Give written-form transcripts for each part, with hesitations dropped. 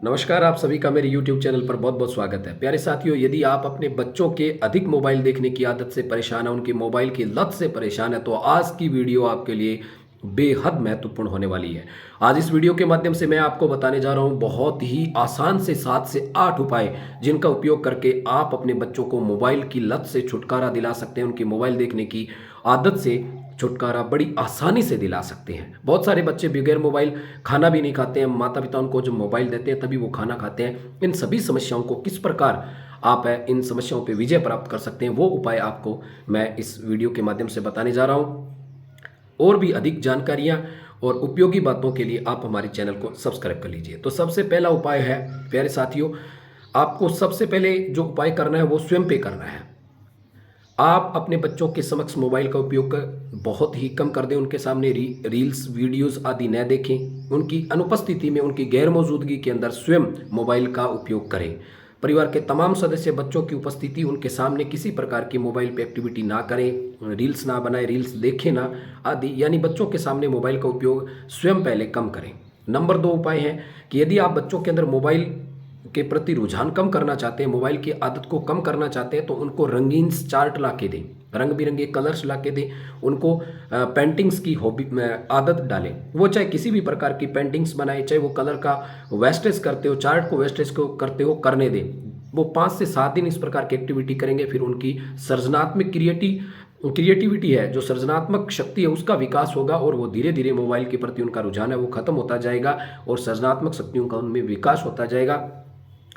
नमस्कार, आप सभी का मेरे YouTube चैनल पर बहुत-बहुत स्वागत है। प्यारे साथियों, यदि आप अपने बच्चों के अधिक मोबाइल देखने की आदत से परेशान हैं, उनकी मोबाइल की लत से परेशान हैं, तो आज की वीडियो आपके लिए बेहद महत्वपूर्ण होने वाली है। आज इस वीडियो के माध्यम से मैं आपको बताने जा रहा हूँ बहुत ही आसान से 7 से 8 उपाय, जिनका उपयोग करके आप अपने बच्चों को मोबाइल की लत से छुटकारा दिला सकते हैं, उनकी मोबाइल देखने की आदत से छुटकारा बड़ी आसानी से दिला सकते हैं। बहुत सारे बच्चे बगैर मोबाइल खाना भी नहीं खाते हैं, माता-पिता उनको जब मोबाइल देते हैं तभी वो खाना खाते हैं। इन सभी समस्याओं को किस प्रकार आप इन समस्याओं पे विजय प्राप्त कर सकते हैं, वो उपाय आपको मैं इस वीडियो के माध्यम से बताने जा रहा हूँ। और भी अधिक जानकारियाँ और उपयोगी बातों के लिए आप हमारे चैनल को सब्सक्राइब कर लीजिए। तो सबसे पहला उपाय है, प्यारे साथियों, आपको सबसे पहले जो उपाय करना है वो स्वयं पे करना है। आप अपने बच्चों के समक्ष मोबाइल का उपयोग बहुत ही कम कर दें, उनके सामने रील्स, वीडियोस आदि न देखें। उनकी अनुपस्थिति में, उनकी गैर मौजूदगी के अंदर स्वयं मोबाइल का उपयोग करें। परिवार के तमाम सदस्य बच्चों की उपस्थिति उनके सामने किसी प्रकार की मोबाइल पे एक्टिविटी ना करें, रील्स ना बनाएं, रील्स देखें ना आदि, यानी बच्चों के सामने मोबाइल का उपयोग स्वयं पहले कम करें। नंबर 2 उपाय है कि यदि आप बच्चों के अंदर मोबाइल के प्रति रुझान कम करना चाहते हैं, मोबाइल की आदत को कम करना चाहते हैं, तो उनको रंगीन चार्ट ला के दें, रंग बिरंगे कलर्स ला के दें, उनको पेंटिंग्स की हॉबी में आदत डालें। वो चाहे किसी भी प्रकार की पेंटिंग्स बनाए, चाहे वो कलर का वेस्टेज करते हो, चार्ट को वेस्टेज को करते हो, करने दें। वो 5 से 7 दिन इस प्रकार की एक्टिविटी करेंगे, फिर उनकी सृजनात्मक क्रिएटिविटी है, जो सृजनात्मक शक्ति है, उसका विकास होगा और वो धीरे धीरे मोबाइल के प्रति उनका रुझान है वो खत्म होता जाएगा और सृजनात्मक शक्तियों का उनमें विकास होता जाएगा।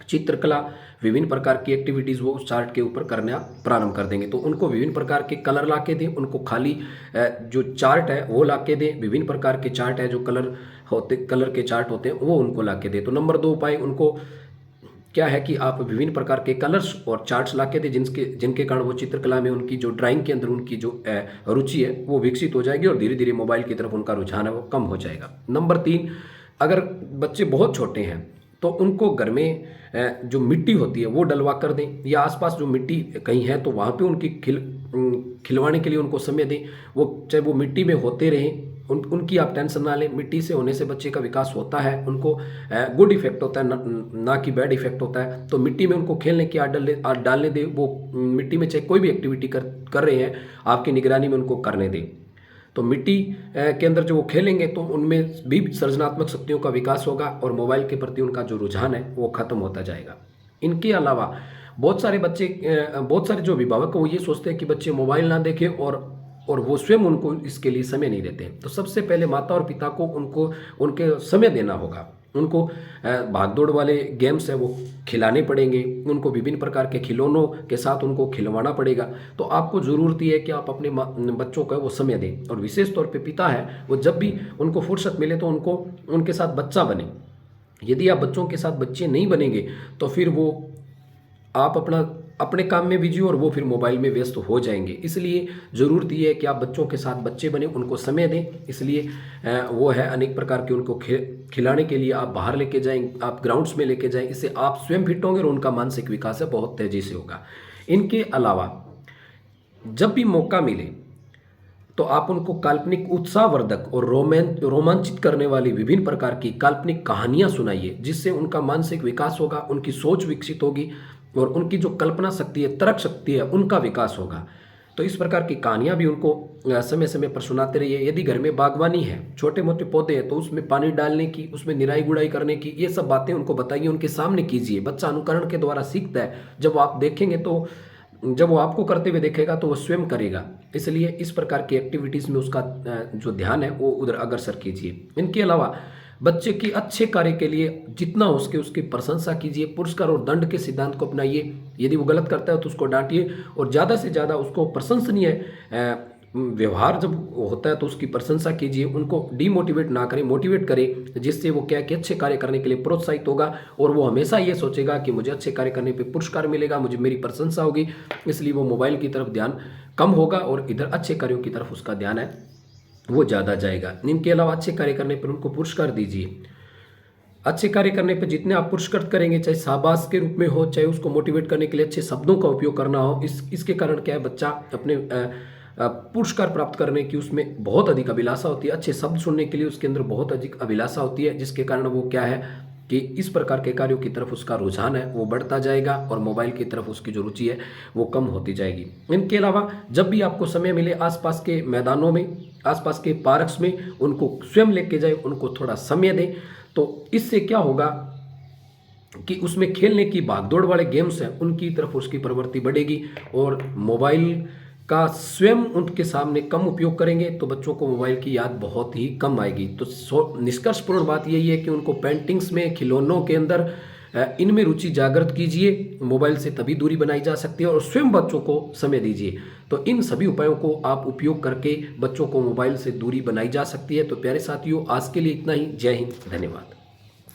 चित्रकला, विभिन्न प्रकार की एक्टिविटीज़ वो उस चार्ट के ऊपर करना प्रारंभ कर देंगे। तो उनको विभिन्न प्रकार के कलर ला के दें, उनको खाली जो चार्ट है वो ला के दें। विभिन्न प्रकार के चार्ट है, जो कलर के चार्ट होते हैं, वो उनको ला के दें। तो नंबर 2 उपाय उनको क्या है कि आप विभिन्न प्रकार के कलर्स और चार्ट्स ला के दें, जिनके कारण वो चित्रकला में उनकी जो ड्राइंग के अंदर उनकी जो रुचि है वो विकसित हो जाएगी और धीरे धीरे मोबाइल की तरफ उनका रुझान है वो कम हो जाएगा। नंबर 3, अगर बच्चे बहुत छोटे हैं तो उनको घर में जो मिट्टी होती है वो डलवा कर दें, या आसपास जो मिट्टी कहीं है तो वहाँ पे उनकी खिलवाने के लिए उनको समय दें। वो चाहे वो मिट्टी में होते रहें, उनकी आप टेंशन ना लें। मिट्टी से होने से बच्चे का विकास होता है, उनको गुड इफेक्ट होता है, ना कि बैड इफेक्ट होता है। तो मिट्टी में उनको खेलने की आदत डालने दें। वो मिट्टी में चाहे कोई भी एक्टिविटी कर रहे हैं, आपकी निगरानी में उनको करने दें। तो मिट्टी के अंदर जो वो खेलेंगे तो उनमें भी सृजनात्मक शक्तियों का विकास होगा और मोबाइल के प्रति उनका जो रुझान है वो खत्म होता जाएगा। इनके अलावा बहुत सारे बच्चे, बहुत सारे जो अभिभावक हैं वो ये सोचते हैं कि बच्चे मोबाइल ना देखें और वो स्वयं उनको इसके लिए समय नहीं देते हैं। तो सबसे पहले माता और पिता को उनके समय देना होगा। उनको भागदौड़ वाले गेम्स है वो खिलाने पड़ेंगे, उनको विभिन्न प्रकार के खिलौनों के साथ उनको खिलवाना पड़ेगा। तो आपको ज़रूरत ये है कि आप अपने बच्चों का वो समय दें, और विशेष तौर पे पिता है वो जब भी उनको फुर्सत मिले तो उनको उनके साथ बच्चा बने। यदि आप बच्चों के साथ बच्चे नहीं बनेंगे तो फिर वो आप अपने काम में बिजी हो और वो फिर मोबाइल में व्यस्त हो जाएंगे। इसलिए ज़रूरत ये है कि आप बच्चों के साथ बच्चे बने, उनको समय दें। इसलिए वो है अनेक प्रकार के उनको खिलाने के लिए आप बाहर लेके जाएं, आप ग्राउंड्स में लेके जाएं। इससे आप स्वयं फिट होंगे और उनका मानसिक विकास है बहुत तेज़ी से होगा। इनके अलावा जब भी मौका मिले तो आप उनको काल्पनिक, उत्साहवर्धक और रोमांचित करने वाली विभिन्न प्रकार की काल्पनिक कहानियां सुनाइए, जिससे उनका मानसिक विकास होगा, उनकी सोच विकसित होगी और उनकी जो कल्पना शक्ति है, तर्क शक्ति है, उनका विकास होगा। तो इस प्रकार की कहानियां भी उनको समय समय पर सुनाते रहिए। यदि घर में बागवानी है, छोटे मोटे पौधे हैं, तो उसमें पानी डालने की, उसमें निराई गुड़ाई करने की, ये सब बातें उनको बताइए, उनके सामने कीजिए। बच्चा अनुकरण के द्वारा सीखता है। जब आप देखेंगे तो जब वो आपको करते हुए देखेगा तो वो स्वयं करेगा। इसलिए इस प्रकार की एक्टिविटीज़ में उसका जो ध्यान है वो उधर अग्रसर कीजिए। इनके अलावा बच्चे की अच्छे कार्य के लिए जितना हो सके उसकी प्रशंसा कीजिए। पुरस्कार और दंड के सिद्धांत को अपनाइए। यदि वो गलत करता है तो उसको डांटिए और ज़्यादा से ज़्यादा उसको प्रशंसनीय व्यवहार जब होता है तो उसकी प्रशंसा कीजिए। उनको डीमोटिवेट ना करें, मोटिवेट करें, जिससे वो क्या कि अच्छे कार्य करने के लिए प्रोत्साहित होगा और वो हमेशा ये सोचेगा कि मुझे अच्छे कार्य करने पे पुरस्कार मिलेगा, मुझे मेरी प्रशंसा होगी। इसलिए वो मोबाइल की तरफ ध्यान कम होगा और इधर अच्छे कार्यों की तरफ उसका ध्यान है वो ज़्यादा जाएगा। इनके अलावा अच्छे कार्य करने पर उनको पुरस्कार दीजिए। अच्छे कार्य करने पे जितने आप पुरस्कृत करेंगे, चाहे शाबाश के रूप में हो, चाहे उसको मोटिवेट करने के लिए अच्छे शब्दों का उपयोग करना हो, इसके कारण क्या है, बच्चा अपने पुरस्कार प्राप्त करने की उसमें बहुत अधिक अभिलाषा होती है। अच्छे शब्द सुनने के लिए उसके अंदर बहुत अधिक अभिलाषा होती है, जिसके कारण वो क्या है कि इस प्रकार के कार्यों की तरफ उसका रुझान है वो बढ़ता जाएगा और मोबाइल की तरफ उसकी जो रुचि है वो कम होती जाएगी। इनके अलावा जब भी आपको समय मिले आसपास के मैदानों में, आसपास के पार्क्स में उनको स्वयं लेके जाए, उनको थोड़ा समय दें। तो इससे क्या होगा कि उसमें खेलने की भागदौड़ वाले गेम्स हैं उनकी तरफ उसकी प्रवृत्ति बढ़ेगी और मोबाइल का स्वयं उनके सामने कम उपयोग करेंगे तो बच्चों को मोबाइल की याद बहुत ही कम आएगी। तो निष्कर्षपूर्ण बात यही है कि उनको पेंटिंग्स में, खिलौनों के अंदर इनमें रुचि जागृत कीजिए। मोबाइल से तभी दूरी बनाई जा सकती है और स्वयं बच्चों को समय दीजिए। तो इन सभी उपायों को आप उपयोग करके बच्चों को मोबाइल से दूरी बनाई जा सकती है। तो प्यारे साथियों, आज के लिए इतना ही। जय हिंद, धन्यवाद।